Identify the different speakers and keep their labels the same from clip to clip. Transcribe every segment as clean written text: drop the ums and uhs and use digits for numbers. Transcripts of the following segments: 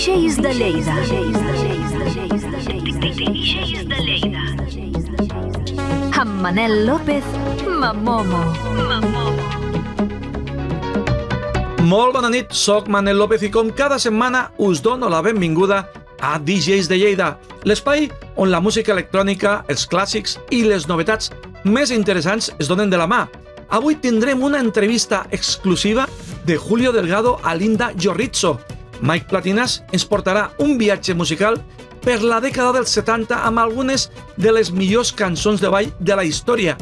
Speaker 1: DJs de Lleida. DJs de Lleida. Amb Manel López, Mamomo.
Speaker 2: Molt bona nit, soc Manel López i com cada setmana us dono la benvinguda a DJs de Lleida, l'espai on la música electrònica, els clàssics i les novetats més interessants es donen de la mà. Avui tindrem una entrevista exclusiva de Julio Delgado a Linda Llorizzo. Mike Platinas ens portarà un viatge musical per la dècada dels 70 amb algunes de les millors cançons de ball de la història.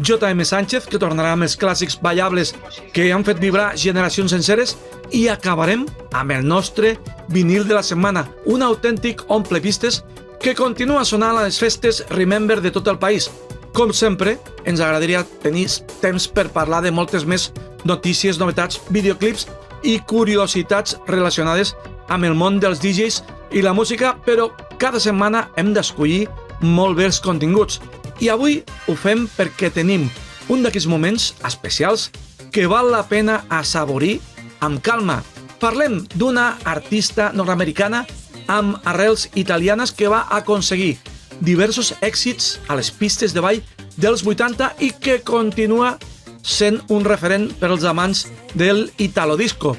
Speaker 2: J.M. Sánchez, que tornarà amb els clàssics ballables que han fet vibrar generacions senceres, i acabarem amb el nostre vinil de la setmana, un autèntic omplepistes que continua sonant a les festes Remember de tot el país. Com sempre, ens agradaria tenir temps per parlar de moltes més notícies, novetats, videoclips i curiositats relacionades amb el món dels DJs i la música, però cada setmana hem d'escollir molt bé els continguts. I avui ho fem perquè tenim un d'aquests moments especials que val la pena assaborir amb calma. Parlem d'una artista nord-americana amb arrels italianes que va aconseguir diversos èxits a les pistes de ball dels 80 i que continua sent un referent per als amants del italodisco.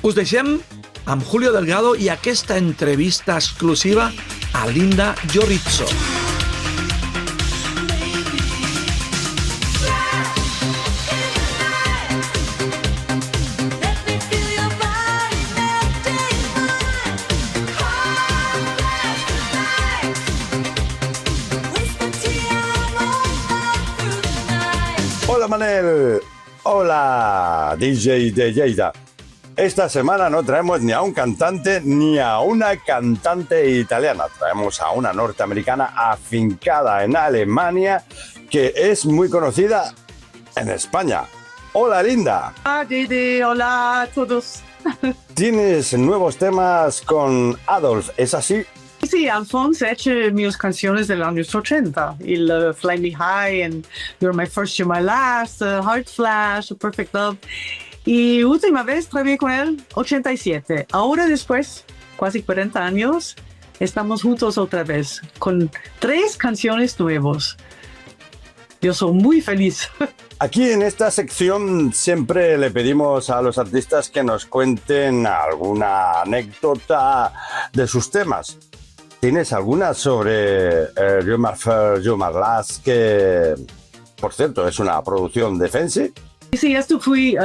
Speaker 2: Us deixem amb Julio Delgado i aquesta entrevista exclusiva a Linda Llorizzo.
Speaker 3: Hola Manel, hola DJ de Lleida. Esta semana no traemos ni a un cantante ni a una cantante italiana, traemos a una norteamericana afincada en Alemania que es muy conocida en España. Hola Linda.
Speaker 4: Hola Didi, hola a todos.
Speaker 3: Tienes nuevos temas con Adolf, ¿es así?
Speaker 4: Sí, Alphonse ha hecho mis canciones de los años 80, el Fly Me High, and You're My First, You're My Last, Heart Flash, Perfect Love. Y última vez trabajé con él, 87. Ahora después, casi 40 años, estamos juntos otra vez, con 3 canciones nuevas. Yo soy muy feliz.
Speaker 3: Aquí en esta sección siempre le pedimos a los artistas que nos cuenten alguna anécdota de sus temas. ¿Tienes alguna sobre You're My First, You're My Last, que, por cierto, es una producción de Fancy?
Speaker 4: Sí, esto fue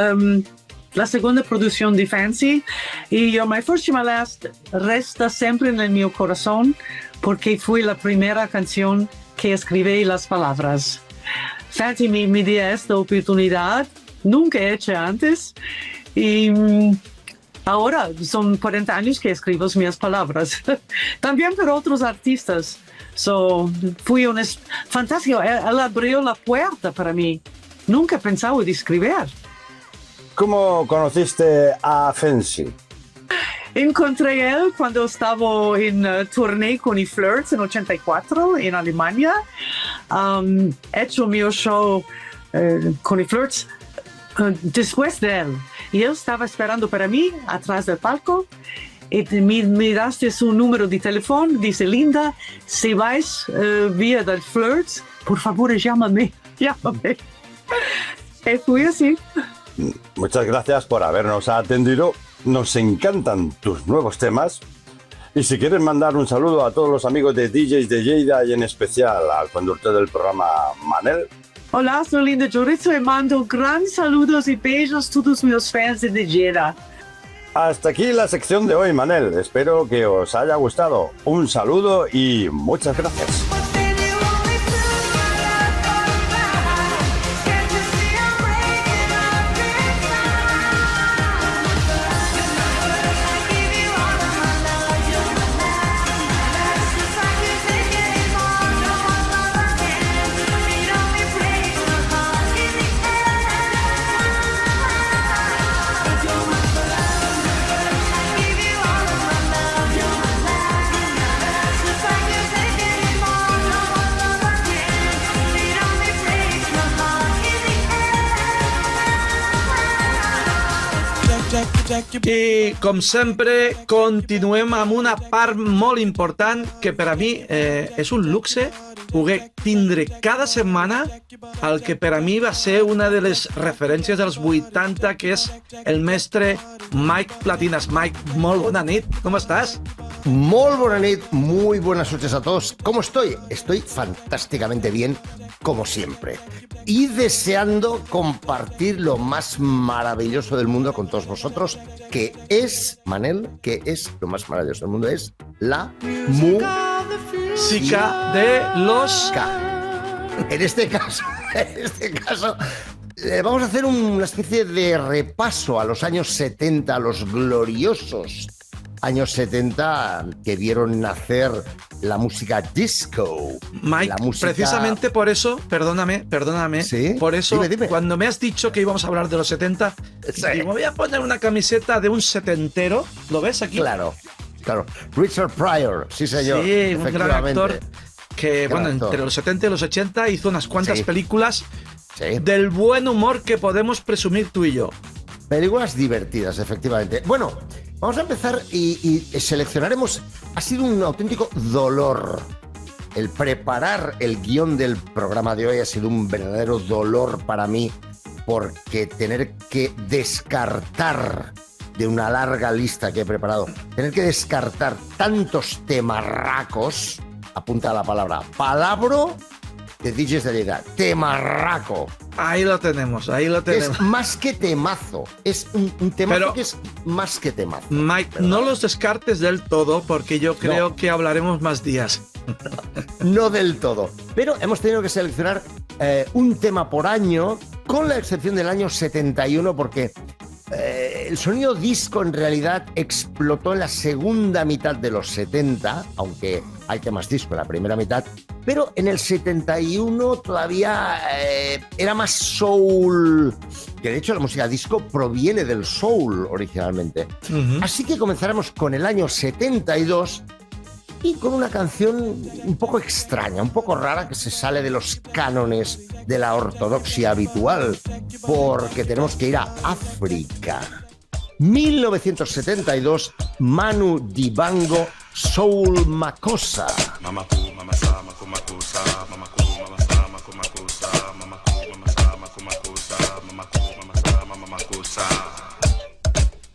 Speaker 4: la segunda producción de Fancy y You're My First, You're My Last resta siempre en mi corazón porque fue la primera canción que escribí las palabras. Fancy me dio esta oportunidad, nunca he hecho antes y ahora son 40 años que escribo mis palabras. También para otros artistas. Fue fantástico. Él abrió la puerta para mí. Nunca pensaba de escribir.
Speaker 3: ¿Cómo conociste a Fancy?
Speaker 4: Encontré a él cuando estaba en tournée con The Flirts en 84 en Alemania. He hecho mi show con The Flirts después de él. Y él estaba esperando para mí atrás del palco. Y me daste su número de teléfono. Dice, Linda, si vais vía del Flirts, por favor llámame. Llámame. Y fui así.
Speaker 3: Muchas gracias por habernos atendido. Nos encantan tus nuevos temas. Y si quieres mandar un saludo a todos los amigos de DJs de Lleida y en especial al conductor del programa, Manel.
Speaker 4: Hola, soy Linda Llorizzo y mando grandes saludos y besos a todos mis fans de Lleida.
Speaker 3: Hasta aquí la sección de hoy, Manel. Espero que os haya gustado. Un saludo y muchas gracias.
Speaker 2: I, com sempre, continuem amb una part molt important que per a mi és un luxe poder tindre cada setmana el que per a mi va ser una de les referències dels 80, que és el mestre Mike Platinas. Mike, molt bona nit, com estàs?
Speaker 5: Muy buena nit, muy buenas noches a todos. ¿Cómo estoy? Estoy fantásticamente bien, como siempre. Y deseando compartir lo más maravilloso del mundo con todos vosotros, que es, Manel, que es lo más maravilloso del mundo, es la
Speaker 2: Música de los...
Speaker 5: En este caso, vamos a hacer una especie de repaso a los años 70, a los gloriosos años 70 que vieron nacer la música disco.
Speaker 2: Mike, precisamente por eso, perdóname,
Speaker 5: ¿Sí?
Speaker 2: por eso,
Speaker 5: Dime.
Speaker 2: Cuando me has dicho que íbamos a hablar de los 70,
Speaker 5: Sí.
Speaker 2: digo, voy a poner una camiseta de un setentero, ¿lo ves aquí?
Speaker 5: Claro. Richard Pryor, sí señor.
Speaker 2: Sí, un gran actor que,
Speaker 5: Gran
Speaker 2: bueno,
Speaker 5: actor.
Speaker 2: entre los 70 y los 80 hizo unas cuantas
Speaker 5: Sí.
Speaker 2: películas
Speaker 5: Sí.
Speaker 2: del buen humor que podemos presumir tú y yo.
Speaker 5: Películas divertidas, efectivamente. Bueno, vamos a empezar y seleccionaremos. Ha sido un auténtico dolor. El preparar el guión del programa de hoy ha sido un verdadero dolor para mí, porque tener que descartar de una larga lista que he preparado, tener que descartar tantos temarracos, apunta la palabra, palabro de DJs de Lleida, temarraco.
Speaker 2: Ahí lo tenemos, ahí lo tenemos.
Speaker 5: Es más que temazo. Es un temazo
Speaker 2: Pero-
Speaker 5: que es más que temazo.
Speaker 2: Mike, no los descartes del todo porque yo creo que hablaremos más días.
Speaker 5: No del todo. Pero hemos tenido que seleccionar un tema por año, con la excepción del año 71, porque el sonido disco en realidad explotó en la segunda mitad de los 70, aunque hay temas disco en la primera mitad, pero en el 71 todavía era más soul, que de hecho la música disco proviene del soul originalmente. Así que comenzaremos con el año 72 y con una canción un poco extraña, un poco rara, que se sale de los cánones de la ortodoxia habitual, porque tenemos que ir a África. 1972, Manu Dibango, Soul Makossa.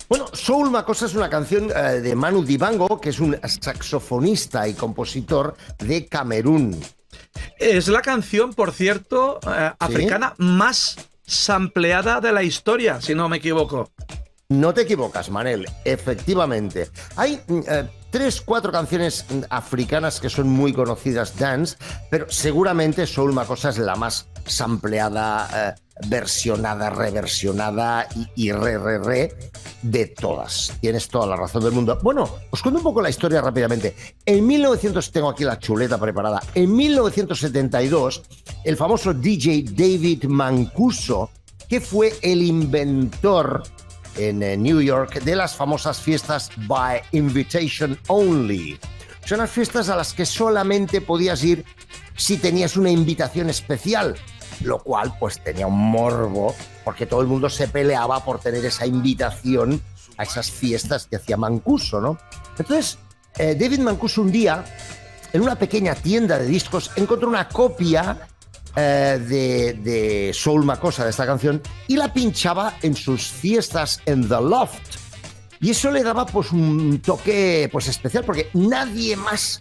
Speaker 5: Bueno, Soul Makossa es una canción de Manu Dibango, que es un saxofonista y compositor de Camerún.
Speaker 2: Es la canción, por cierto, africana más sampleada de la historia, si no me equivoco.
Speaker 5: No te equivocas, Manel, efectivamente. Hay 3-4 canciones africanas que son muy conocidas, dance, pero seguramente Soul Makossa es la más sampleada, versionada, reversionada y re de todas. Tienes toda la razón del mundo. Bueno, os cuento un poco la historia rápidamente. En 1900, tengo aquí la chuleta preparada, en 1972, el famoso DJ David Mancuso, que fue el inventor en New York de las famosas fiestas by invitation only. Son las fiestas a las que solamente podías ir si tenías una invitación especial, lo cual pues tenía un morbo, porque todo el mundo se peleaba por tener esa invitación a esas fiestas que hacía Mancuso, ¿no? Entonces, David Mancuso un día, en una pequeña tienda de discos, encontró una copia de Soul Makossa, de esta canción, y la pinchaba en sus fiestas en The Loft. Y eso le daba pues un toque pues especial, porque nadie más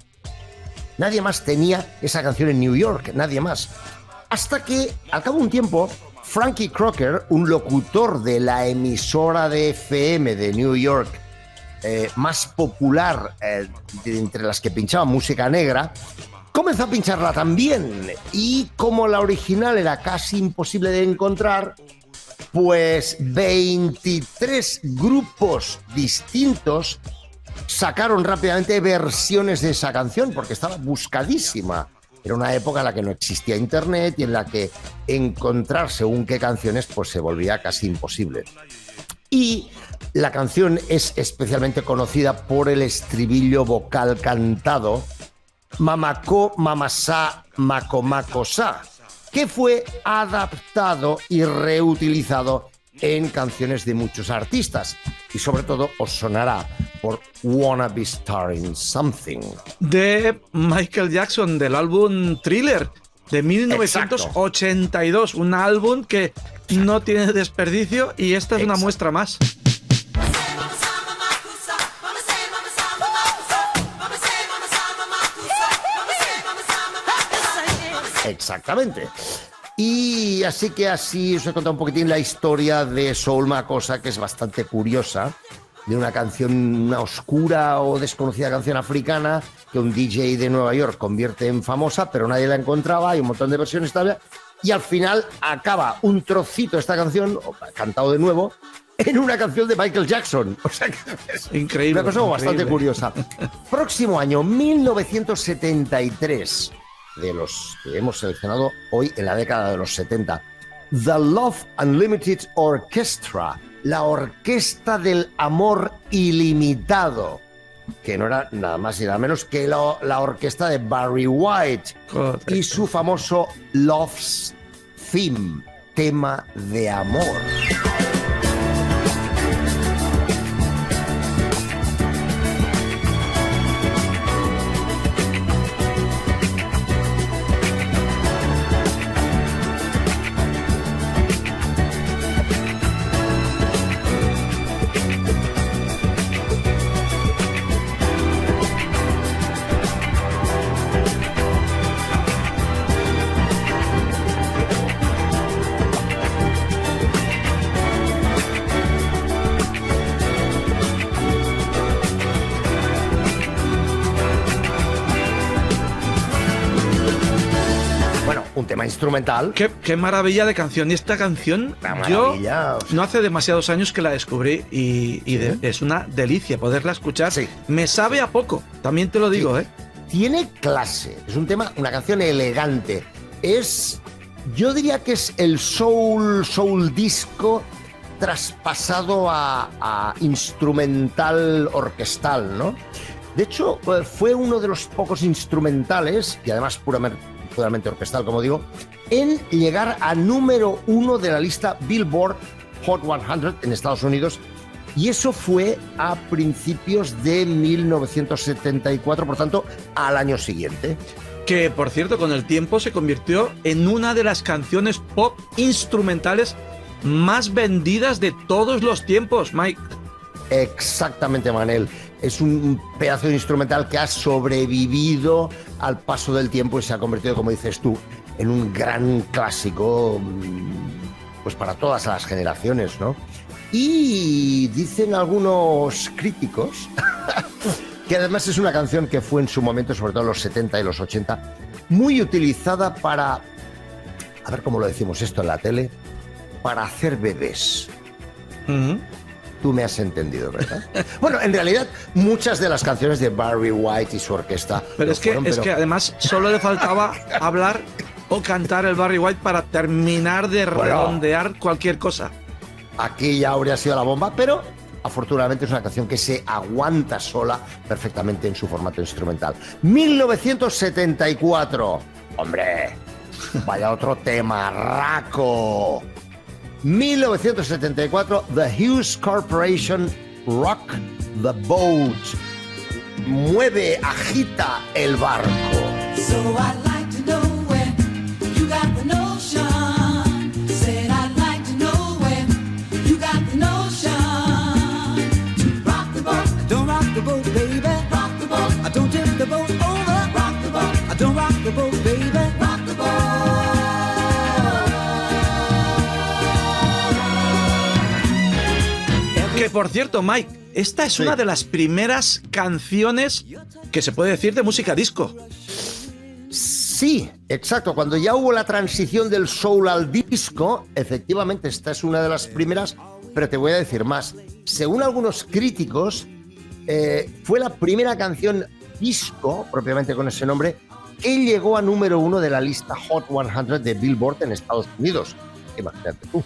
Speaker 5: tenía esa canción en New York, nadie más. Hasta que, al cabo de un tiempo, Frankie Crocker, un locutor de la emisora de FM de New York más popular de entre las que pinchaba música negra, comenzó a pincharla también. Y como la original era casi imposible de encontrar, pues 23 grupos distintos sacaron rápidamente versiones de esa canción, porque estaba buscadísima. Era una época en la que no existía internet y en la que encontrar según qué canciones pues se volvía casi imposible. Y la canción es especialmente conocida por el estribillo vocal cantado Mamako Mamasa Mako Makossa, que fue adaptado y reutilizado en canciones de muchos artistas. Y sobre todo os sonará por Wanna Be Starring Something.
Speaker 2: De Michael Jackson, del álbum Thriller, de 1982. Un álbum que no tiene desperdicio y esta es una muestra más.
Speaker 5: Exactamente. Y así os he contado un poquitín la historia de Soul Makossa, que es bastante curiosa, de una canción, una oscura o desconocida canción africana que un DJ de Nueva York convierte en famosa, pero nadie la encontraba, hay un montón de versiones todavía, y al final acaba un trocito de esta canción, cantado de nuevo, en una canción de Michael Jackson. O sea que es
Speaker 2: Increíble.
Speaker 5: una cosa bastante curiosa. Próximo año, 1973. De los que hemos seleccionado hoy en la década de los 70. The Love Unlimited Orchestra, la orquesta del amor ilimitado, que no era nada más y nada menos que la orquesta de Barry White.
Speaker 2: Correcto.
Speaker 5: Y su famoso Love's Theme, tema de amor. Un tema instrumental.
Speaker 2: Qué maravilla de canción. Y esta canción, yo no hace demasiados años que la descubrí es una delicia poderla escuchar.
Speaker 5: Sí.
Speaker 2: Me sabe a poco, también te lo digo,
Speaker 5: Sí. Tiene clase, es un tema, una canción elegante. Yo diría que es el soul disco traspasado a instrumental orquestal, ¿no? De hecho, fue uno de los pocos instrumentales, y además puramente orquestal, como digo, en llegar a número 1 de la lista Billboard Hot 100 en Estados Unidos, y eso fue a principios de 1974, por tanto, al año siguiente.
Speaker 2: Que, por cierto, con el tiempo se convirtió en una de las canciones pop instrumentales más vendidas de todos los tiempos, Mike.
Speaker 5: Exactamente, Manel. Es un pedazo de instrumental que ha sobrevivido al paso del tiempo y se ha convertido, como dices tú, en un gran clásico, pues para todas las generaciones, ¿no? Y dicen algunos críticos que además es una canción que fue en su momento, sobre todo en los 70 y los 80, muy utilizada para, a ver cómo lo decimos esto en la tele, para hacer bebés. Tú me has entendido, ¿verdad? Bueno, en realidad, muchas de las canciones de Barry White y su orquesta...
Speaker 2: Pero es que además solo le faltaba hablar o cantar el Barry White para terminar de redondear cualquier cosa.
Speaker 5: Aquí ya habría sido la bomba, pero afortunadamente es una canción que se aguanta sola perfectamente en su formato instrumental. 1974. ¡Hombre! Vaya otro tema, raco. 1974, The Hughes Corporation, Rock the Boat. Mueve, agita el barco.
Speaker 6: So I'd like to know where you got the notion. Said I'd like to know where you got the notion. Rock the boat, don't rock the boat, baby. Rock the boat, don't tip the boat over. Rock the boat, don't rock the boat, baby. Rock the boat.
Speaker 2: Que por cierto, Mike, esta es una de las primeras canciones que se puede decir de música disco.
Speaker 5: Sí, exacto. Cuando ya hubo la transición del soul al disco, efectivamente esta es una de las primeras, pero te voy a decir más. Según algunos críticos, fue la primera canción disco, propiamente con ese nombre, que llegó a número 1 de la lista Hot 100 de Billboard en Estados Unidos. Imagínate tú.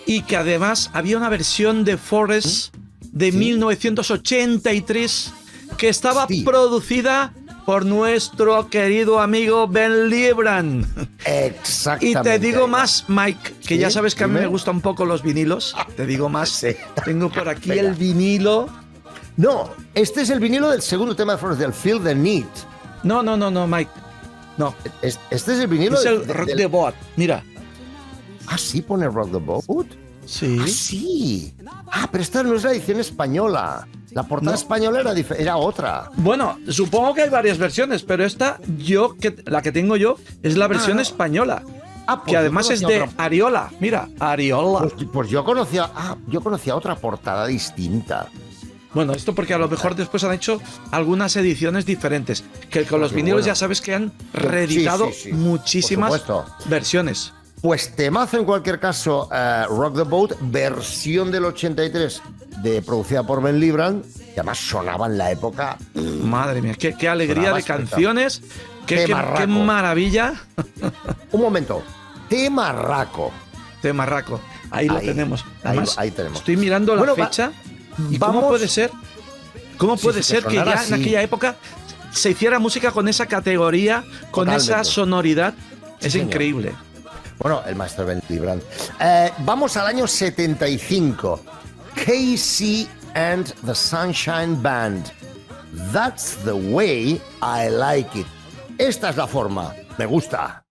Speaker 2: Y que además había una versión de Forest de 1983 que estaba producida por nuestro querido amigo Ben Libran.
Speaker 5: Exactamente.
Speaker 2: Y te digo más, Mike, que
Speaker 5: ¿Sí?
Speaker 2: ya sabes que a mí
Speaker 5: Dime.
Speaker 2: me gustan un poco los vinilos. Te digo más.
Speaker 5: Sí.
Speaker 2: Tengo por aquí
Speaker 5: Venga.
Speaker 2: el vinilo.
Speaker 5: No, este es el vinilo del segundo tema de Flores, del Feel the Need.
Speaker 2: No, Mike. No,
Speaker 5: Este es el vinilo
Speaker 2: es el
Speaker 5: del-
Speaker 2: Rock
Speaker 5: del-
Speaker 2: the Boat. Mira.
Speaker 5: Ah, sí, pone Rock the Boat.
Speaker 2: Sí.
Speaker 5: Ah, sí. Ah, pero esta no es la edición española. La portada
Speaker 2: No.
Speaker 5: española era otra.
Speaker 2: Bueno, supongo que hay varias versiones, pero esta, la que tengo yo, es la versión
Speaker 5: no.
Speaker 2: española.
Speaker 5: Ah, pues
Speaker 2: Que
Speaker 5: yo
Speaker 2: además es
Speaker 5: conocía
Speaker 2: de
Speaker 5: otra-
Speaker 2: Ariola. Mira, Ariola.
Speaker 5: Pues yo conocía otra portada distinta.
Speaker 2: Bueno, esto porque a lo mejor después han hecho algunas ediciones diferentes. Que con los
Speaker 5: Qué
Speaker 2: vinilos
Speaker 5: bueno.
Speaker 2: ya sabes que han reeditado
Speaker 5: Sí, sí, sí.
Speaker 2: muchísimas
Speaker 5: Por supuesto.
Speaker 2: versiones.
Speaker 5: Pues temazo en cualquier caso, Rock the Boat, versión del 83, producida por Ben Libran, y además sonaba en la época.
Speaker 2: Madre mía, qué alegría
Speaker 5: Sonaba
Speaker 2: de canciones. Qué
Speaker 5: Temarraco.
Speaker 2: maravilla.
Speaker 5: Un momento, temarraco.
Speaker 2: De Marraco. Ahí lo
Speaker 5: Ahí,
Speaker 2: tenemos. Además,
Speaker 5: ahí tenemos.
Speaker 2: estoy mirando la
Speaker 5: Bueno,
Speaker 2: fecha. ¿Y
Speaker 5: vamos-
Speaker 2: cómo puede ser? ¿Cómo
Speaker 5: Sí,
Speaker 2: puede
Speaker 5: sí, que
Speaker 2: ser que
Speaker 5: sonara
Speaker 2: ya
Speaker 5: así.
Speaker 2: en aquella época se hiciera música con esa categoría, con
Speaker 5: Totalmente.
Speaker 2: esa sonoridad?
Speaker 5: Sí,
Speaker 2: Es
Speaker 5: señor.
Speaker 2: increíble.
Speaker 5: Bueno, el maestro Ben Libran. Vamos al año 75. Casey and the Sunshine Band. That's the way I like it. Esta es la forma. Me gusta.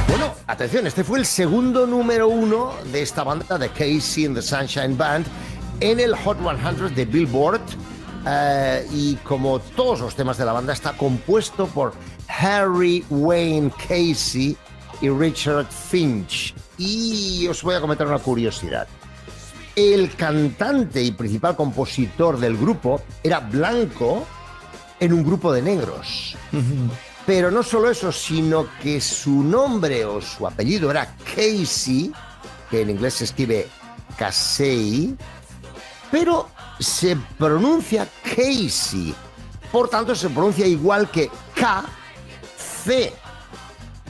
Speaker 5: Bueno, atención, este fue el segundo número uno de esta banda de Casey and the Sunshine Band en el Hot 100 de Billboard. Y como todos los temas de la banda, está compuesto por Harry Wayne Casey y Richard Finch. Y os voy a comentar una curiosidad. El cantante y principal compositor del grupo era blanco en un grupo de negros. Pero no solo eso, sino que su nombre o su apellido era Casey, que en inglés se escribe Casey, pero se pronuncia Casey. Por tanto, se pronuncia igual que K-C.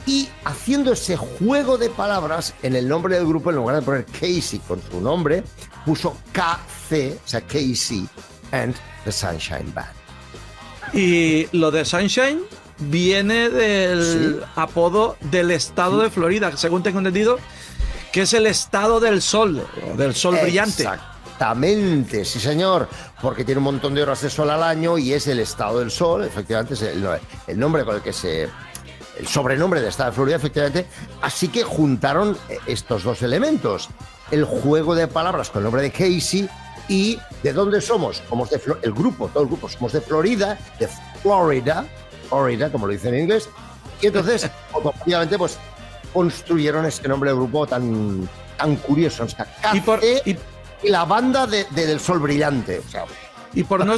Speaker 5: Y haciendo ese juego de palabras en el nombre del grupo, en lugar de poner Casey con su nombre, puso KC, o sea, Casey and the Sunshine Band.
Speaker 2: Y lo de Sunshine viene del apodo del estado de Florida, según tengo entendido, que es el estado del sol brillante.
Speaker 5: Exactamente, sí señor, porque tiene un montón de horas de sol al año y es el estado del sol, efectivamente, es el nombre con el que el sobrenombre del estado de Florida, efectivamente. Así que juntaron estos dos elementos, el juego de palabras con el nombre de Casey y de dónde somos. Somos de todo el grupo somos de Florida, Florida, como lo dicen en inglés, y entonces, automáticamente, pues construyeron este nombre de grupo tan curioso, o sea, KC y la banda del sol brillante, o sea.
Speaker 2: Y por no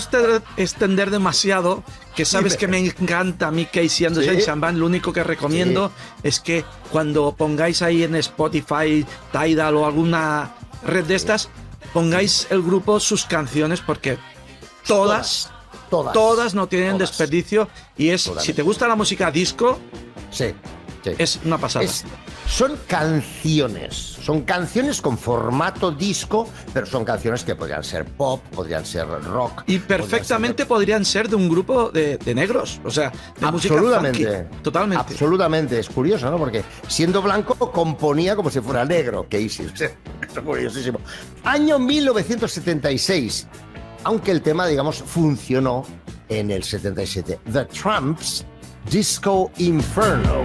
Speaker 2: extender demasiado, que sabes que me encanta a mí Casey and the Sunshine Band, lo único que recomiendo es que cuando pongáis ahí en Spotify, Tidal o alguna red de estas, pongáis el grupo sus canciones, porque todas no tienen desperdicio. Y es, si te gusta la música disco, es una pasada.
Speaker 5: Son canciones con formato disco, pero son canciones que podrían ser pop, podrían ser rock.
Speaker 2: Y perfectamente podrían ser de un grupo de negros, o sea, de música funky. Totalmente.
Speaker 5: Absolutamente, es curioso, ¿no? Porque siendo blanco componía como si fuera negro, Casey. Es curiosísimo. Año 1976. Aunque el tema, digamos, funcionó en el 77. The Tramps, Disco Inferno.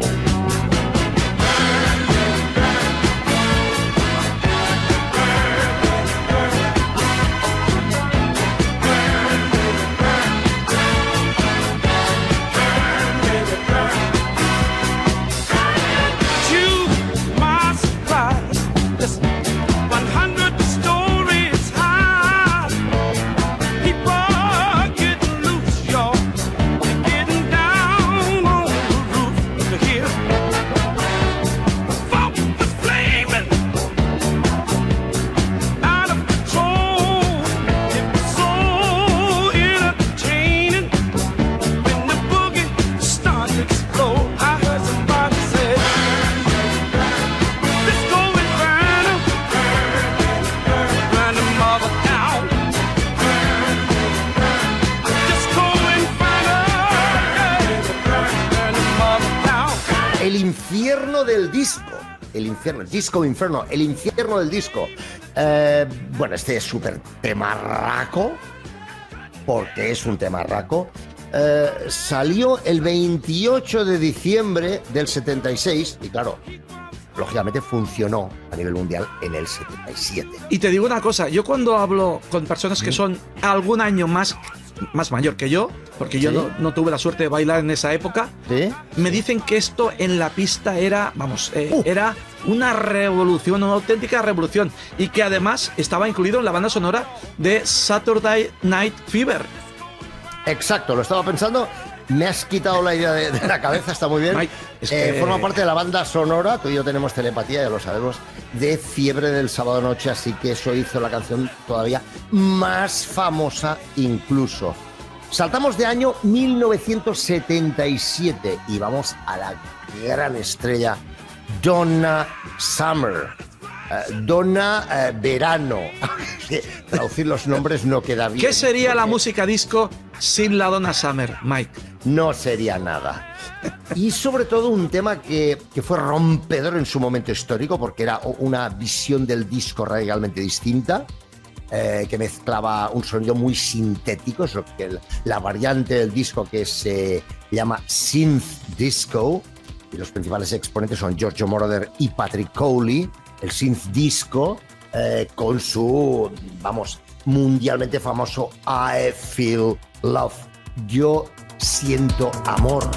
Speaker 5: El infierno del disco. El infierno, Disco Inferno, el infierno del disco. Bueno, este es súper temarraco, porque es un temarraco. Salió el 28 de diciembre del 76 y claro, lógicamente funcionó a nivel mundial en el 77.
Speaker 2: Y te digo una cosa, yo cuando hablo con personas que son algún año más mayor que yo, porque yo
Speaker 5: ¿Sí?
Speaker 2: no tuve la suerte de bailar en esa época,
Speaker 5: ¿Sí?
Speaker 2: me dicen que esto en la pista era, era una revolución, una auténtica revolución, y que además estaba incluido en la banda sonora de Saturday Night Fever.
Speaker 5: Exacto, lo estaba pensando. Me has quitado la idea de la cabeza, está muy bien.
Speaker 2: Ay, es que-
Speaker 5: Forma parte de la banda sonora, tú y yo tenemos telepatía, ya lo sabemos, de Fiebre del Sábado Noche, así que eso hizo la canción todavía más famosa incluso. Saltamos de año 1977 y vamos a la gran estrella Donna Summer. Donna Verano. Traducir los nombres no queda bien.
Speaker 2: ¿Qué sería la
Speaker 5: porque
Speaker 2: música disco sin la Donna Summer, Mike?
Speaker 5: no sería nada. Y sobre todo un tema que fue rompedor en su momento histórico porque era una visión del disco radicalmente distinta, que mezclaba un sonido muy sintético, es lo que la variante del disco que se llama synth disco, y los principales exponentes son Giorgio Moroder y Patrick Cowley. El synth disco con su, vamos, mundialmente famoso I Feel Love. Yo siento amor.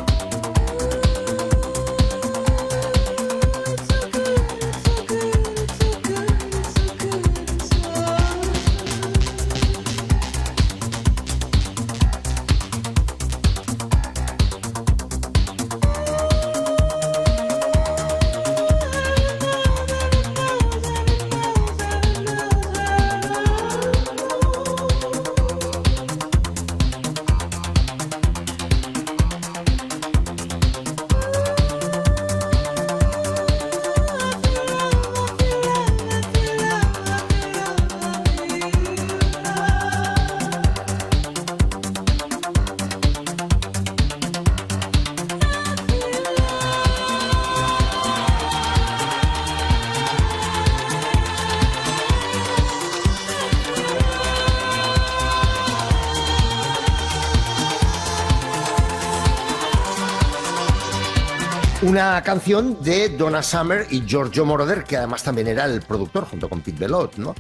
Speaker 5: Una canción de Donna Summer y Giorgio Moroder, que además también era el productor junto con Pete Belot, ¿no?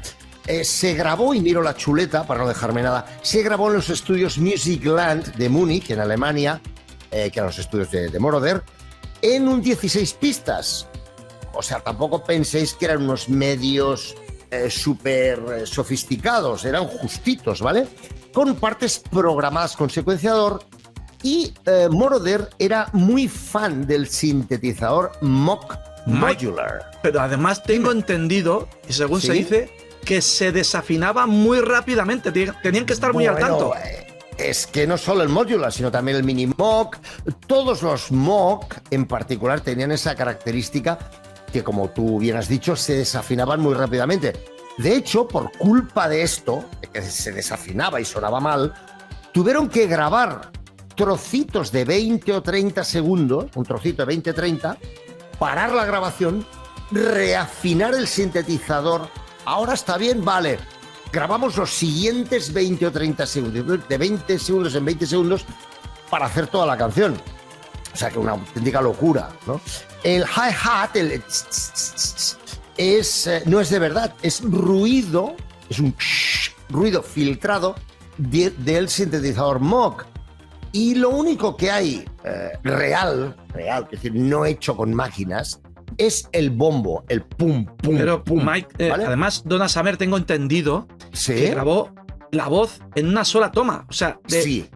Speaker 5: Se grabó, y miro la chuleta para no dejarme nada, se grabó en los estudios Musicland de Múnich, en Alemania, que eran los estudios de Moroder, en un 16 pistas. O sea, tampoco penséis que eran unos medios súper sofisticados, eran justitos, ¿vale? Con partes programadas con secuenciador. Y Moroder era muy fan del sintetizador Moog Modular.
Speaker 2: Pero además tengo entendido, y según
Speaker 5: ¿Sí?
Speaker 2: se dice, que se desafinaba muy rápidamente. Tenían que estar muy al tanto.
Speaker 5: Es que no solo el Modular, sino también el Mini Moog. Todos los Moog en particular tenían esa característica que, como tú bien has dicho, se desafinaban muy rápidamente. De hecho, por culpa de esto, de que se desafinaba y sonaba mal, tuvieron que grabar trocitos de 20 o 30 segundos, un trocito de 20 o 30, parar la grabación, reafinar el sintetizador. Ahora está bien, vale. grabamos los siguientes 20 o 30 segundos, de 20 segundos en 20 segundos para hacer toda la canción. O sea, que una auténtica locura, ¿no? El hi-hat, no es de verdad, es ruido, es un ruido filtrado del sintetizador Moog. Y lo único que hay real, es decir, no hecho con máquinas, es el bombo, el pum, pum,
Speaker 2: Pero,
Speaker 5: pum.
Speaker 2: Mike,
Speaker 5: ¿vale?
Speaker 2: además, Donna Summer, tengo entendido
Speaker 5: Sí.
Speaker 2: que grabó la voz en una sola toma. O sea,
Speaker 5: Sí,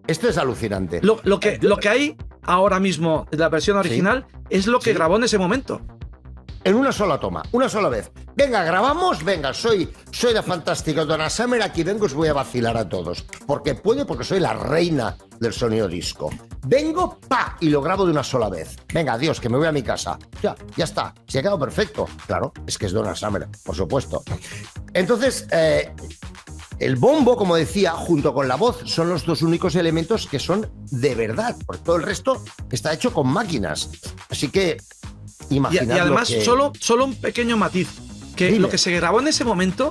Speaker 5: esto es alucinante.
Speaker 2: lo que hay ahora mismo de la versión original es lo que
Speaker 5: Sí.
Speaker 2: grabó en ese momento.
Speaker 5: En una sola toma, una sola vez. Venga, grabamos, venga, soy la fantástica Donna Summer, aquí vengo, os voy a vacilar a todos. Porque puedo, porque soy la reina del sonido disco. Vengo, pa, y lo grabo de una sola vez. Venga, adiós, que me voy a mi casa. Ya está, se ha quedado perfecto. Claro, es que es Donna Summer, por supuesto. Entonces, el bombo, como decía, junto con la voz, son los dos únicos elementos que son de verdad, porque todo el resto está hecho con máquinas. Así que
Speaker 2: Y
Speaker 5: imaginad
Speaker 2: además,
Speaker 5: lo que...
Speaker 2: solo un pequeño matiz, que
Speaker 5: Dime.
Speaker 2: lo que se grabó en ese momento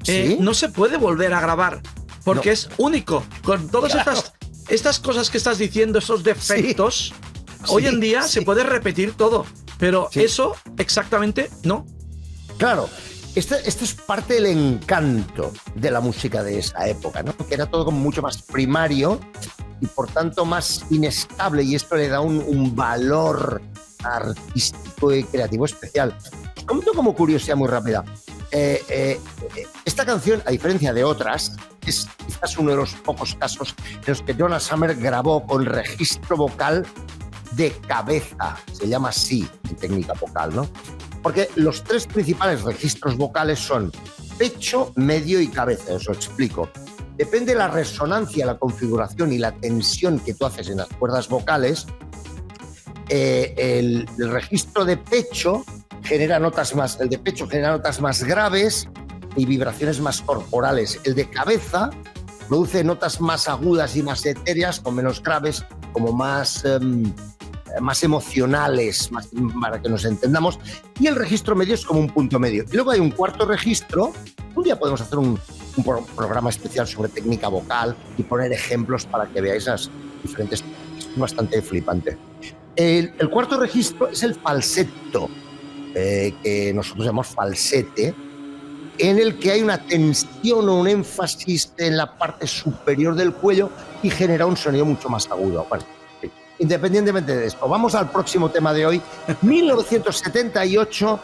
Speaker 5: ¿Sí?
Speaker 2: no se puede volver a grabar, porque
Speaker 5: No.
Speaker 2: es único. Con todas
Speaker 5: Claro.
Speaker 2: estas cosas que estás diciendo, esos defectos, hoy en día
Speaker 5: sí.
Speaker 2: se puede repetir todo, pero
Speaker 5: Sí.
Speaker 2: eso exactamente no.
Speaker 5: Claro, esto es parte del encanto de la música de esa época, ¿no? Que era todo como mucho más primario y por tanto más inestable, y esto le da un valor artístico y creativo especial. Os comento como curiosidad muy rápida. Esta canción, a diferencia de otras, es quizás uno de los pocos casos en los que Donna Summer grabó con registro vocal de cabeza, se llama así en técnica vocal, ¿no? Porque los tres principales registros vocales son pecho, medio y cabeza, os lo explico. Depende de la resonancia, la configuración y la tensión que tú haces en las cuerdas vocales, el registro de pecho genera notas más, el de pecho genera notas más graves y vibraciones más corporales. El de cabeza produce notas más agudas y más etéreas, o menos graves, como más emocionales, para que nos entendamos. Y el registro medio es como un punto medio. Y luego hay un cuarto registro. Un día podemos hacer un programa especial sobre técnica vocal y poner ejemplos para que veáis las diferentes. Es bastante flipante. El cuarto registro es el falsetto, que nosotros llamamos falsete, en el que hay una tensión o un énfasis en la parte superior del cuello y genera un sonido mucho más agudo. Bueno, independientemente de esto, vamos al próximo tema de hoy. 1978,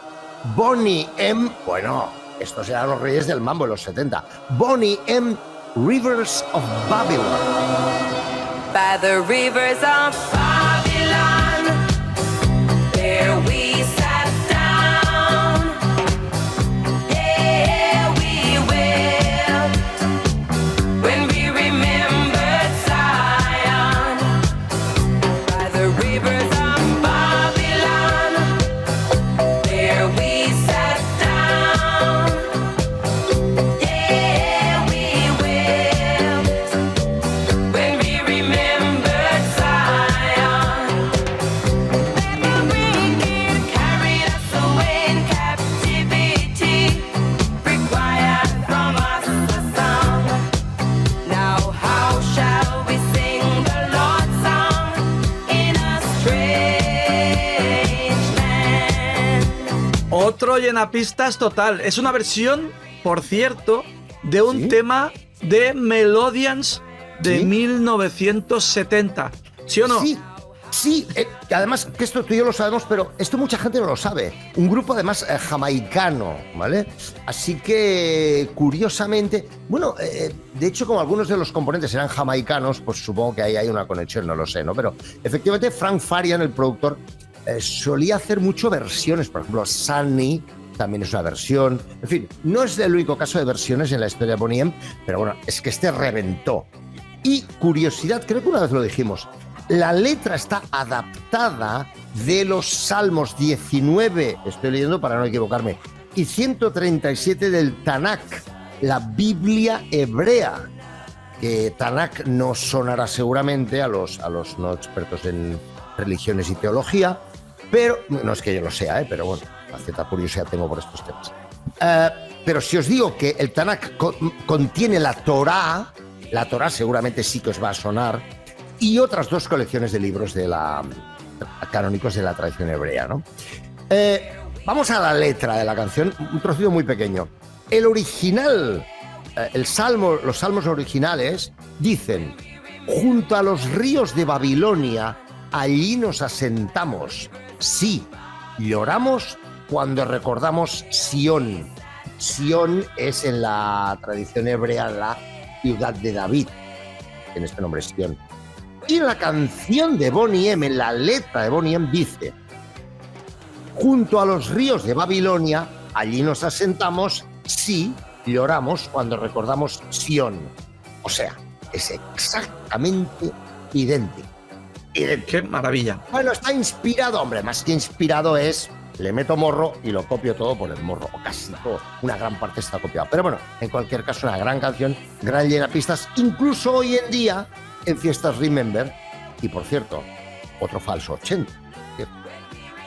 Speaker 5: Boney M. Bueno, estos eran los reyes del mambo en los 70. Boney M. Rivers of Babylon.
Speaker 7: By the rivers of Babylon, there we sat down. Yeah, we will, when we remembered Zion. By the rivers of Babylon, there we sat down. Yeah, we will, when we remembered Zion. That the wicked carried us away in captivity, required from us a song. Now how shall we sing the Lord's song in a strange land?
Speaker 2: Otro llenapistas total. Es una versión, por cierto, de un
Speaker 5: ¿Sí?
Speaker 2: tema de Melodians de
Speaker 5: ¿Sí?
Speaker 2: 1970. ¿Sí o no?
Speaker 5: Sí, que además, que esto tú y yo lo sabemos, pero esto mucha gente no lo sabe. Un grupo además jamaicano, ¿vale? Así que, curiosamente, bueno, de hecho, como algunos de los componentes eran jamaicanos, pues supongo que ahí hay una conexión, no lo sé, ¿no? Pero efectivamente, Frank Farian, el productor, solía hacer mucho versiones. Por ejemplo, Sunny también es una versión. En fin, no es el único caso de versiones en la historia de Boney M, pero bueno, es que este reventó. Y curiosidad, creo que una vez lo dijimos, la letra está adaptada de los Salmos 19, estoy leyendo para no equivocarme, y 137 del Tanakh, la Biblia hebrea, que Tanakh no sonará seguramente a los no expertos en religiones y teología, pero no es que yo lo sea, pero bueno, una cierta curiosidad tengo por estos temas. Pero si os digo que el Tanakh contiene la Torá seguramente sí que os va a sonar, y otras 2 colecciones de libros canónicos de la tradición hebrea, ¿no? Vamos a la letra de la canción, un trocito muy pequeño. El original, los salmos originales dicen: junto a los ríos de Babilonia, allí nos asentamos. Sí, lloramos cuando recordamos Sión. Sión es en la tradición hebrea la ciudad de David, en este nombre es Sión. Y la canción de Boney M, en la letra de Boney M, dice: junto a los ríos de Babilonia, allí nos asentamos, sí, lloramos cuando recordamos Sión. O sea, es exactamente idéntico.
Speaker 2: ¡Qué maravilla!
Speaker 5: Bueno, está inspirado, hombre, más que inspirado es, le meto morro y lo copio todo por el morro, o casi todo, una gran parte está copiado. Pero bueno, en cualquier caso, una gran canción, gran llenapistas, incluso hoy en día, en fiestas Remember, y por cierto, otro falso 80.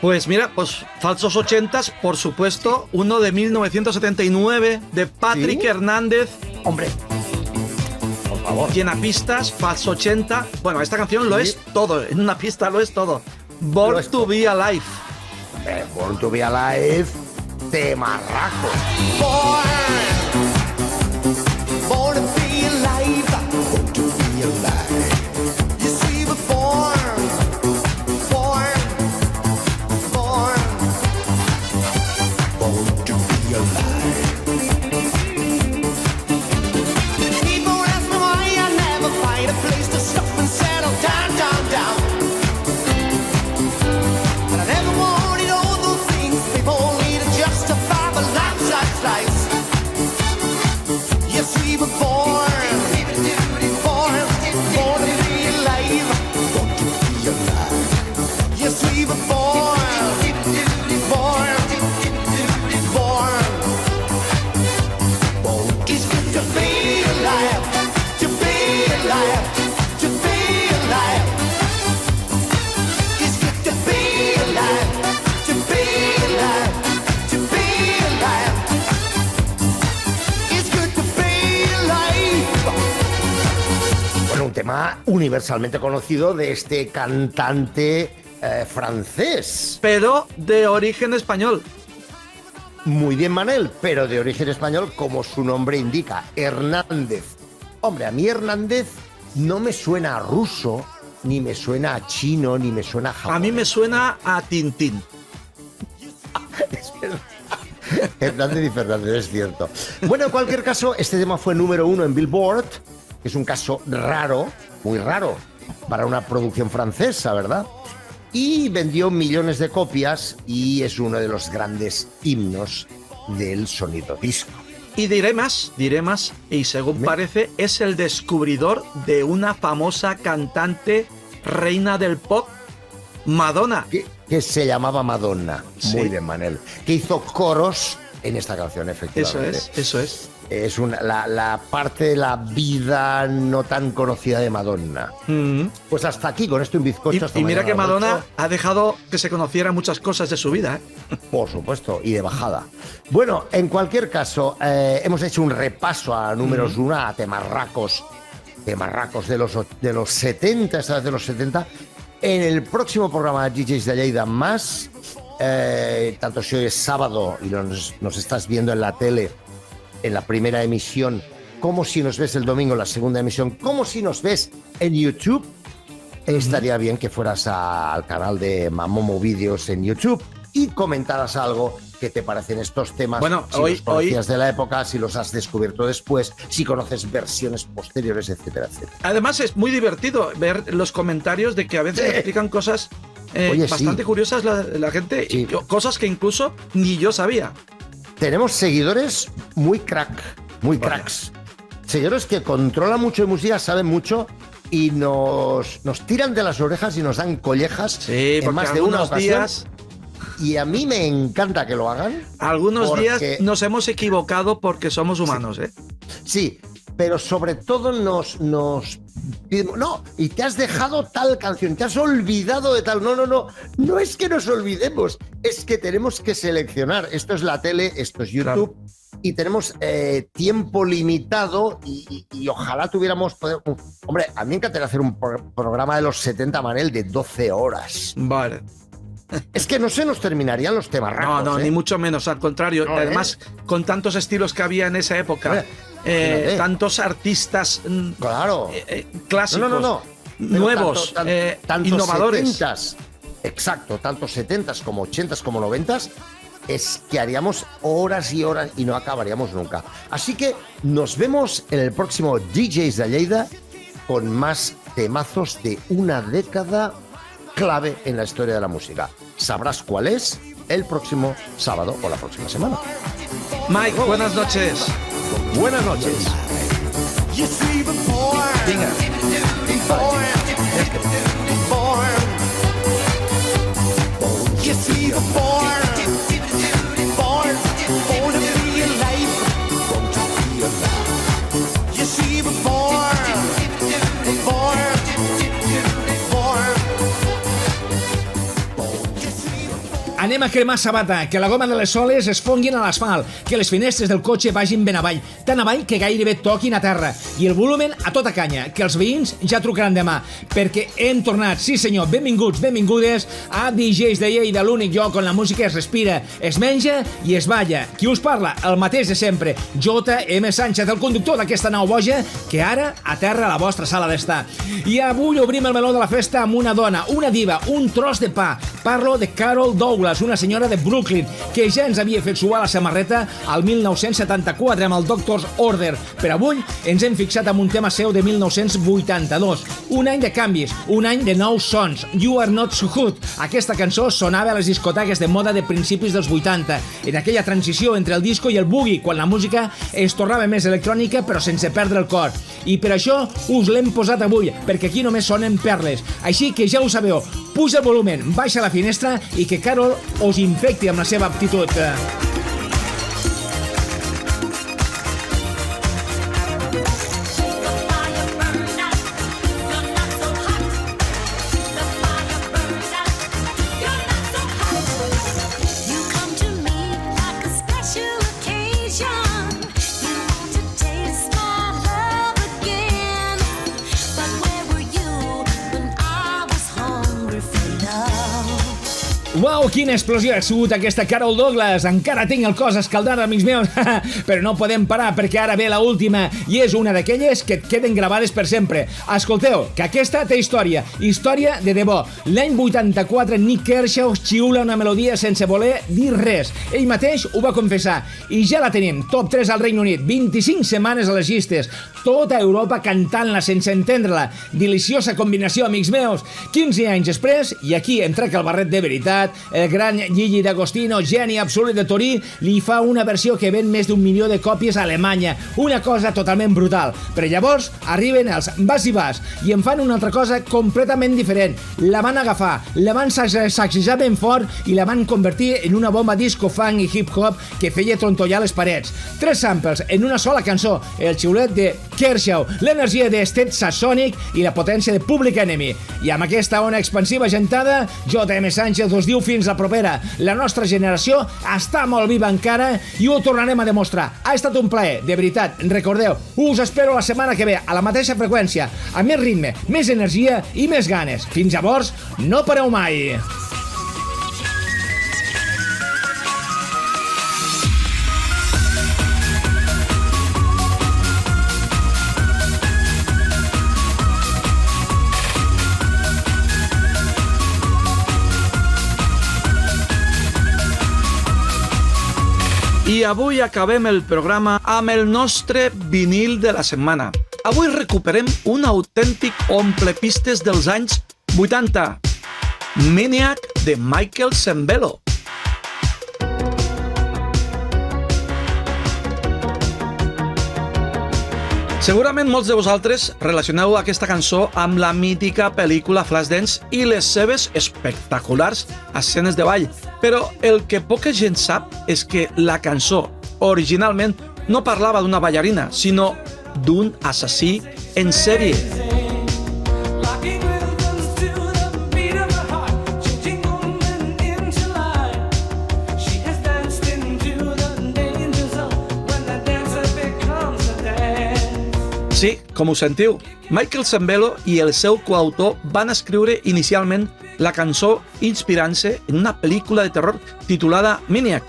Speaker 2: Pues mira, pues falsos 80s, por supuesto, uno de 1979 de Patrick
Speaker 5: ¿Sí?
Speaker 2: Hernández.
Speaker 5: Hombre, por favor.
Speaker 2: Llenapistas, falso 80. Bueno, esta canción lo
Speaker 5: Sí.
Speaker 2: es todo, en una pista lo es todo. Born
Speaker 5: Lo es
Speaker 2: to
Speaker 5: todo.
Speaker 2: be Alive.
Speaker 5: Born to be Alive, de marraco.
Speaker 6: Born to be alive. Born to be alive. You see, we're born. Born to be alive. People ask me why I never find a place to stop and settle down, down, down. But I never wanted all those things people need to justify my life, life, life. Yes, we were born to be alive. Born to be alive. Yes, we were born. It's good to be alive, to be alive, to be alive. It's good to be alive, to be alive, to be alive. It's good to be alive.
Speaker 5: Bueno, un tema universalmente conocido de este cantante francés.
Speaker 2: Pero de origen español.
Speaker 5: Muy bien, Manel, pero de origen español, como su nombre indica, Hernández. Hombre, a mí Hernández no me suena a ruso, ni me suena a chino, ni me suena a japonés.
Speaker 2: A mí me suena a Tintín.
Speaker 5: Es verdad. Hernández y Fernández, es cierto. Bueno, en cualquier caso, este tema fue número 1 en Billboard, que es un caso raro, muy raro, para una producción francesa, ¿verdad? Y vendió millones de copias y es uno de los grandes himnos del sonido disco.
Speaker 2: Y diré más, y según parece, es el descubridor de una famosa cantante reina del pop, Madonna.
Speaker 5: Que se llamaba Madonna.
Speaker 2: Sí.
Speaker 5: Muy bien, Manel. Que hizo coros en esta canción, efectivamente.
Speaker 2: Eso es.
Speaker 5: Es la parte de la vida no tan conocida de Madonna.
Speaker 2: Mm.
Speaker 5: Pues hasta aquí, con esto en bizcocho. hasta
Speaker 2: Y mira
Speaker 5: mañana
Speaker 2: que
Speaker 5: a las
Speaker 2: Madonna
Speaker 5: 8.
Speaker 2: ha dejado que se conociera muchas cosas de su vida, ¿eh?
Speaker 5: Por supuesto, y de bajada. Bueno, en cualquier caso, hemos hecho un repaso a números 1, a temarracos de los 70, esta vez de los 70. En el próximo programa de DJs de Lleida más, tanto si hoy es sábado y nos estás viendo en la tele, en la primera emisión, como si nos ves el domingo en la segunda emisión, como si nos ves en YouTube, estaría bien que fueras al canal de Mamomo Vídeos en YouTube y comentaras algo que te parecen estos temas,
Speaker 2: Bueno,
Speaker 5: si los conocías de la época, si los has descubierto después, si conoces versiones posteriores, etcétera, etcétera.
Speaker 2: Además es muy divertido ver los comentarios de que a veces
Speaker 5: Sí.
Speaker 2: explican cosas
Speaker 5: Oye,
Speaker 2: bastante
Speaker 5: sí.
Speaker 2: curiosas la gente,
Speaker 5: Sí.
Speaker 2: y cosas que incluso ni yo sabía.
Speaker 5: Tenemos seguidores muy muy
Speaker 2: Vaya.
Speaker 5: cracks. Seguidores que controlan mucho de música, saben mucho y nos tiran de las orejas y nos dan collejas
Speaker 2: Sí,
Speaker 5: en
Speaker 2: porque
Speaker 5: más de una
Speaker 2: algunos
Speaker 5: ocasión.
Speaker 2: días,
Speaker 5: Y a mí me encanta que lo hagan.
Speaker 2: algunos
Speaker 5: Porque-
Speaker 2: días nos hemos equivocado porque somos humanos, ¿eh?
Speaker 5: Sí, pero sobre todo nos piden, no, y te has dejado tal canción, te has olvidado de tal. No es que nos olvidemos, es que tenemos que seleccionar. Esto es la tele, esto es YouTube. y tenemos tiempo limitado y ojalá tuviéramos... Hombre, a mí me encantaría hacer un programa de los 70, Manel, de 12 horas.
Speaker 2: Vale.
Speaker 5: Es que no se nos terminarían los temas raros.
Speaker 2: No, ni mucho menos, al contrario.
Speaker 5: No,
Speaker 2: Además, con tantos estilos que había en esa época,
Speaker 5: Imagínate.
Speaker 2: tantos artistas
Speaker 5: Claro.
Speaker 2: clásicos,
Speaker 5: No. Pero
Speaker 2: nuevos,
Speaker 5: tanto
Speaker 2: innovadores.
Speaker 5: 70s, exacto, tanto 70s como 80s como 90s, es que haríamos horas y horas y no acabaríamos nunca. Así que nos vemos en el próximo DJs de Lleida con más temazos de una década clave en la historia de la música. Sabrás cuál es el próximo sábado o la próxima semana.
Speaker 2: Mike, buenas noches.
Speaker 5: Buenas noches.
Speaker 2: Venga.
Speaker 8: Anem a cremar sabata, que la goma de les soles es fonguin a l'asfalt, que les finestres del cotxe vagin ben avall, tan avall que gairebé toquin a terra, i el volumen a tota canya, que els veïns ja trucaran demà, perquè hem tornat, sí senyor, benvinguts, benvingudes a DJs de Lleida, l'únic lloc on la música es respira, es menja i es balla. Qui us parla? El mateix de sempre, J.M. Sánchez, el conductor d'aquesta nau boja, que ara aterra a la vostra sala d'estar. I avui obrim el meló de la festa amb una dona, una diva, un tros de pa. Parlo de Carol Douglas, una senyora de Brooklyn, que ja ens havia fet suar la samarreta al 1974 amb el Doctor's Order. Per avui ens hem fixat en un tema seu de 1982. Un any de canvis, un any de nous sons. You Are Not So Good. Aquesta cançó sonava a les discoteques de moda de principis dels 80, en aquella transició entre el disco i el boogie, quan la música es tornava més electrònica però sense perdre el cor. I per això us l'hem posat avui, perquè aquí només sonen perles. Així que ja ho sabeu, puja el volumen, baixa la finestra i que Carol us infecti amb la seva aptitud.
Speaker 6: You come to me like a special occasion. You want to taste my love again. But where were you when I was hungry for love?
Speaker 8: Uau, quina explosió ha sigut aquesta Carol Douglas. Encara tinc el cos escaldat, amics meus. Però no podem parar perquè ara ve la última i és una d'aquelles que et queden gravades per sempre. Escolteu, que aquesta té història. Història de debò. L'any 84 Nick Kershaw xiula una melodia sense voler dir res. Ell mateix ho va confessar. I ja la tenim. Top 3 al Regne Unit. 25 setmanes a les llistes. Tota Europa cantant-la sense entendre-la. Deliciosa combinació, amics meus. 15 anys després, i aquí em trec el barret de veritat, el gran Gigi D'Agostino, geni absolut de Torí, li fa una versió que ven més d'1 milió de còpies a Alemanya. Una cosa totalment brutal. Però llavors arriben els Bas i Bas i en fan una altra cosa completament diferent. La van agafar, la van sacsejar ben fort i la van convertir en una bomba disco, funk i hip-hop que feia trontollar les parets. 3 samples en una sola cançó, el xiulet de Kershaw, l'energia de Sted Sassonic i la potència de Public Enemy. I amb aquesta ona expansiva gentada, J.M. Sánchez us diu fins la propera. La nostra generació està molt viva encara i ho tornarem a demostrar. Ha estat un plaer, de veritat. Recordeu, us espero la setmana que ve a la mateixa freqüència, amb més ritme, més energia i més ganes. Fins llavors, no pareu mai.
Speaker 2: I avui acabem el programa amb el nostre vinil de la setmana. Avui recuperem un autèntic omplepistes dels anys 80. Maniac de Michael Sembello. Segurament molts de vosaltres relacioneu aquesta cançó amb la mítica pel·lícula Flashdance i les seves espectaculars escenes de ball, però el que poca gent sap és que la cançó originalment no parlava d'una ballarina, sinó d'un assassí en sèrie.
Speaker 7: Locking rhythms to the beat of her heart, changing moment into life. She has danced into the danger zone.
Speaker 2: Sí, com ho sentiu, Michael Sembello i el seu coautor van escriure inicialment la cançó inspirant-se en una pel·lícula de terror titulada Maniac.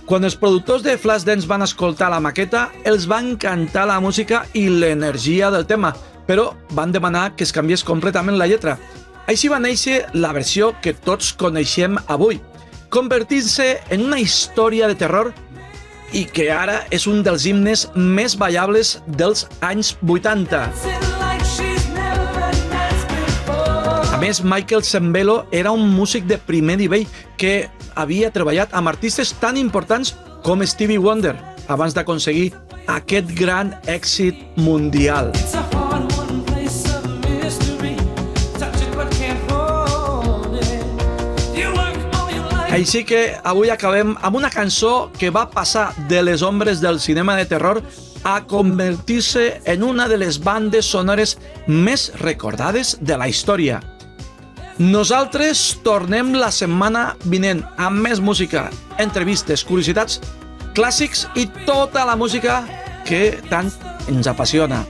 Speaker 2: Quan els productors de Flashdance van escoltar la maqueta, els va encantar la música i l'energia del tema, però van demanar que es canviés completament la lletra. Així va néixer la versió que tots coneixem avui, convertint-se en una història de terror i que ara és un dels himnes més ballables dels anys 80.
Speaker 7: Like she's never danced before.
Speaker 2: A més, Michael Sembello era un músic de primer nivell que havia treballat amb artistes tan importants com Stevie Wonder abans d'aconseguir aquest gran èxit mundial.
Speaker 7: It's a hard one place of mystery. Touch it but can't hold it. You work all your life.
Speaker 2: Així que avui acabem amb una cançó que va passar de les ombres del cinema de terror a convertir-se en una de les bandes sonores més recordades de la història. Nosaltres tornem la setmana vinent amb més música, entrevistes, curiositats, clàssics i tota la música que tant ens apassiona.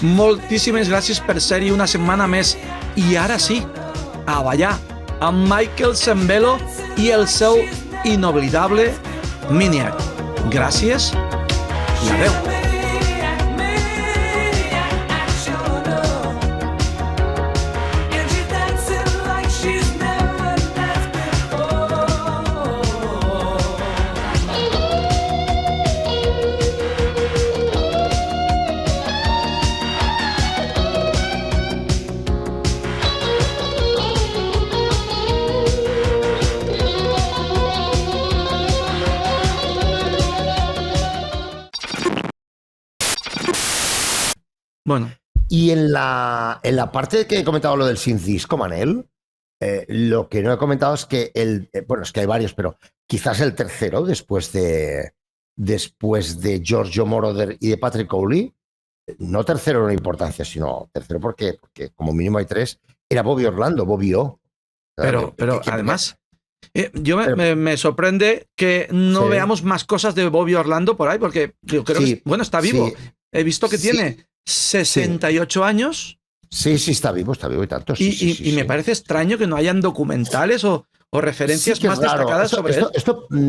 Speaker 2: Moltíssimes gràcies per ser-hi una setmana més. I ara sí, a ballar amb Michael Sembello i el seu inoblidable Maniac. Gràcies i adeu.
Speaker 7: Maniac, maniac, I sure know. And she's dancing like she's never danced before.
Speaker 2: Bueno,
Speaker 5: Y en la parte que he comentado lo del synth disco, Manel, lo que no he comentado es que bueno, es que hay varios, pero quizás el tercero después de Giorgio Moroder y de Patrick Cowley, no tercero en importancia, sino tercero porque como mínimo hay tres, era Bobby Orlando, Bobby O.
Speaker 2: pero
Speaker 5: Que-
Speaker 2: además, me sorprende que no
Speaker 5: Sí.
Speaker 2: veamos más cosas de Bobby Orlando por ahí, porque yo creo
Speaker 5: Sí,
Speaker 2: que, bueno, está vivo.
Speaker 5: sí.
Speaker 2: He visto que
Speaker 5: Sí.
Speaker 2: tiene 68 años
Speaker 5: Sí, está vivo y tanto.
Speaker 2: y,
Speaker 5: Sí, sí,
Speaker 2: y me
Speaker 5: sí.
Speaker 2: parece extraño que no hayan documentales o referencias
Speaker 5: Sí que
Speaker 2: más
Speaker 5: es raro.
Speaker 2: destacadas sobre él.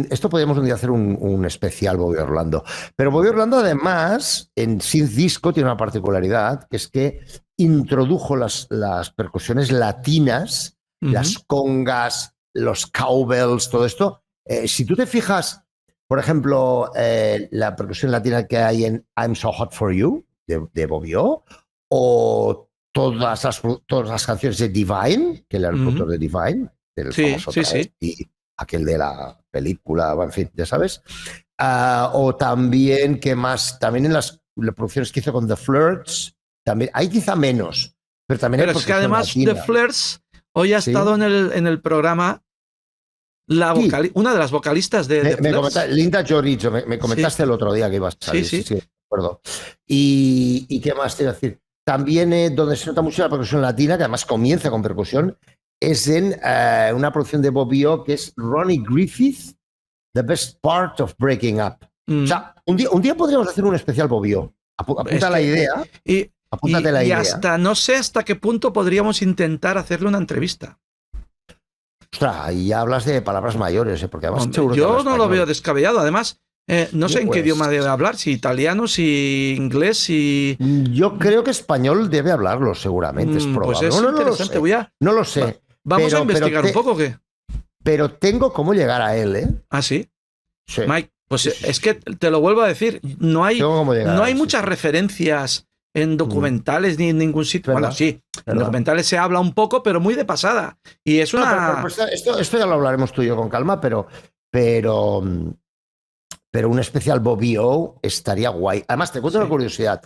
Speaker 5: Esto podríamos un día hacer un especial Bobby Orlando. Pero Bobby Orlando, además, en Synth Disco tiene una particularidad, que es que introdujo las percusiones latinas,
Speaker 2: Ujú.
Speaker 5: las congas, los cowbells, todo esto. Si tú te fijas, por ejemplo, la percusión latina que hay en I'm So Hot For You, de Bobby o todas las canciones de Divine, que era el
Speaker 2: Ujú.
Speaker 5: productor de Divine, del
Speaker 2: Sí,
Speaker 5: famoso
Speaker 2: sí,
Speaker 5: Traes,
Speaker 2: sí.
Speaker 5: y aquel de la película, en fin, ya sabes. O también, ¿qué más? También en las producciones que hizo con The Flirts, también, hay quizá menos, pero también
Speaker 2: Pero
Speaker 5: hay
Speaker 2: es que
Speaker 5: percusión
Speaker 2: además
Speaker 5: latina.
Speaker 2: The Flirts hoy ha
Speaker 5: Sí.
Speaker 2: estado en el programa
Speaker 5: Sí.
Speaker 2: una de las vocalistas de The
Speaker 5: Me
Speaker 2: Flirts.
Speaker 5: Linda Giorgio, me comentaste el otro día que ibas a salir.
Speaker 2: Sí, sí.
Speaker 5: de acuerdo. ¿Y qué más te iba a decir? También donde se nota mucho la percusión latina, que además comienza con percusión, es en una producción de Bobby O que es Ronnie Griffith, The Best Part of Breaking Up.
Speaker 2: Mm.
Speaker 5: O sea, un día podríamos hacer un especial Bobby O. Apunta
Speaker 2: Es
Speaker 5: la
Speaker 2: que-
Speaker 5: idea.
Speaker 2: Y,
Speaker 5: Apúntate la idea.
Speaker 2: hasta no sé hasta qué punto podríamos intentar hacerle una entrevista.
Speaker 5: Ostras, y ya hablas de palabras mayores, porque además
Speaker 2: Hombre,
Speaker 5: seguro que
Speaker 2: yo
Speaker 5: habla
Speaker 2: no lo
Speaker 5: español.
Speaker 2: veo descabellado. Además, no sé en qué
Speaker 5: Pues-
Speaker 2: idioma debe hablar, si italiano, si inglés, si...
Speaker 5: Yo creo que español debe hablarlo, seguramente, es
Speaker 2: Pues
Speaker 5: probable.
Speaker 2: es
Speaker 5: No lo
Speaker 2: interesante.
Speaker 5: sé. No lo sé.
Speaker 2: Vamos
Speaker 5: pero-
Speaker 2: a investigar
Speaker 5: pero
Speaker 2: un poco, ¿o qué?
Speaker 5: Pero tengo cómo llegar a él, ¿eh?
Speaker 2: Ah, sí.
Speaker 5: Sí.
Speaker 2: Mike, pues
Speaker 5: Sí, sí,
Speaker 2: es que te lo vuelvo a decir, no hay,
Speaker 5: Tengo cómo llegar
Speaker 2: no
Speaker 5: a
Speaker 2: hay
Speaker 5: él, sí,
Speaker 2: muchas
Speaker 5: sí.
Speaker 2: referencias en documentales ni en ningún sitio.
Speaker 5: ¿Verdad?
Speaker 2: Bueno, sí, en
Speaker 5: ¿Verdad?
Speaker 2: documentales se habla un poco, pero muy de pasada. Y es
Speaker 5: No,
Speaker 2: una...
Speaker 5: pero esto ya lo hablaremos tú y yo con calma, pero un especial Bobby O estaría guay. Además, te cuento
Speaker 2: Sí.
Speaker 5: una curiosidad.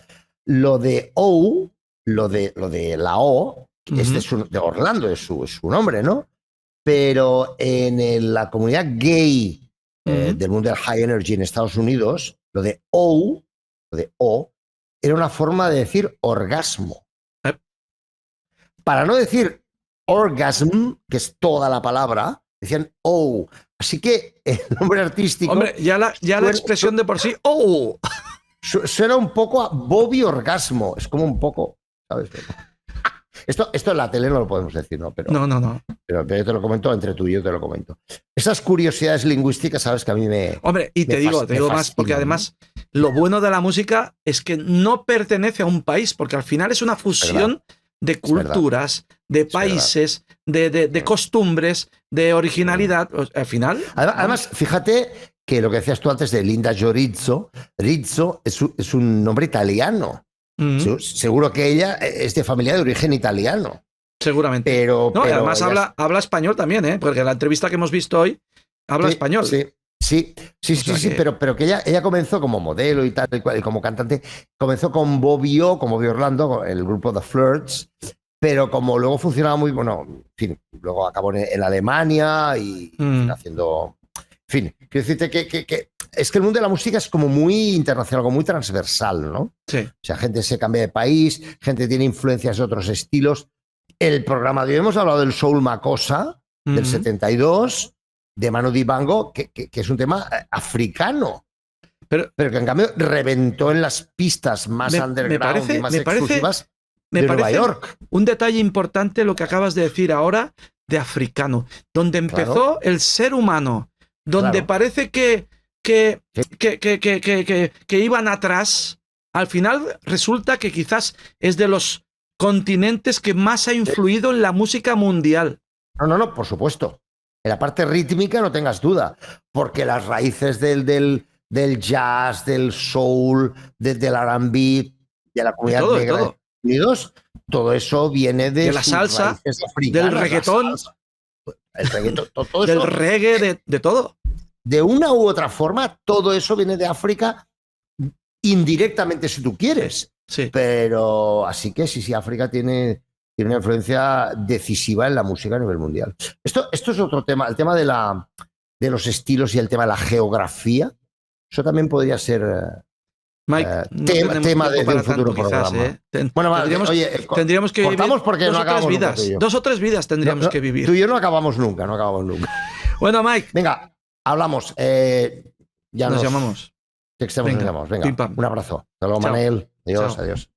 Speaker 5: Lo de O, lo de la O, de Orlando es su nombre, ¿no? Pero en la comunidad gay
Speaker 2: Ujú.
Speaker 5: del mundo del high energy en Estados Unidos, lo de O, era una forma de decir orgasmo.
Speaker 2: Eh.
Speaker 5: Para no decir orgasm, que es toda la palabra, decían O. Así que el nombre artístico...
Speaker 2: Hombre, ya la
Speaker 5: Bueno,
Speaker 2: expresión de por sí... ¡Oh!
Speaker 5: Suena un poco a Bobby Orgasmo. Es como un poco, ¿sabes? Esto en la tele no lo podemos decir, ¿no? Pero,
Speaker 2: No.
Speaker 5: pero yo te lo comento, entre tú y yo te lo comento. Esas curiosidades lingüísticas, sabes que a mí me...
Speaker 2: Hombre, y te digo más,
Speaker 5: fascinan,
Speaker 2: porque
Speaker 5: ¿no?
Speaker 2: además lo bueno de la música es que no pertenece a un país, porque al final es una fusión de culturas, de países, de costumbres, de originalidad. Al final...
Speaker 5: Además, fíjate que lo que decías tú antes de Linda Rizzo es un nombre italiano. Seguro que ella es de familia de origen italiano.
Speaker 2: Seguramente.
Speaker 5: Pero
Speaker 2: además
Speaker 5: ella
Speaker 2: habla español también, ¿eh? Porque en la entrevista que hemos visto hoy habla español.
Speaker 5: Sí, pero que ella comenzó como modelo y tal, y como cantante, comenzó con Bobby Orlando, el grupo The Flirts, pero como luego funcionaba muy, bueno, en fin, luego acabó en Alemania y haciendo... En fin, quiero decirte que es que el mundo de la música es como muy internacional, como muy transversal, ¿no?
Speaker 2: Sí.
Speaker 5: O sea, gente se cambia de país, gente tiene influencias de otros estilos. El programa de hoy hemos hablado del Soul Makossa, del 72, de Manu Dibango, que es un tema africano. Pero que en cambio reventó en las pistas más underground y más exclusivas de Nueva York.
Speaker 2: Un detalle importante lo que acabas de decir ahora de africano, donde empezó el ser humano, donde parece que iban atrás, al final resulta que quizás es de los continentes que más ha influido en la música mundial.
Speaker 5: No, por supuesto. En la parte rítmica no tengas duda, porque las raíces del jazz, del soul, del R&B, de la comunidad negra de Estados Unidos, todo eso viene de
Speaker 2: la salsa,
Speaker 5: africanas,
Speaker 2: del reggaetón,
Speaker 5: todo
Speaker 2: del
Speaker 5: eso,
Speaker 2: reggae, de todo.
Speaker 5: De una u otra forma, todo eso viene de África indirectamente, si tú quieres.
Speaker 2: Sí.
Speaker 5: Pero así que sí, África tiene una influencia decisiva en la música a nivel mundial. Esto es otro tema, el tema de los estilos y el tema de la geografía. Eso también podría ser
Speaker 2: Mike,
Speaker 5: tema de un futuro programa.
Speaker 2: Bueno, tendríamos que vivir
Speaker 5: porque no acabamos nunca,
Speaker 2: 2 o 3 vidas tendríamos que vivir.
Speaker 5: Tú y yo no acabamos nunca.
Speaker 2: Bueno, Mike.
Speaker 5: Venga, hablamos.
Speaker 2: Ya nos llamamos.
Speaker 5: Nos llamamos. Venga, un abrazo. Hasta luego, Manel. Adiós.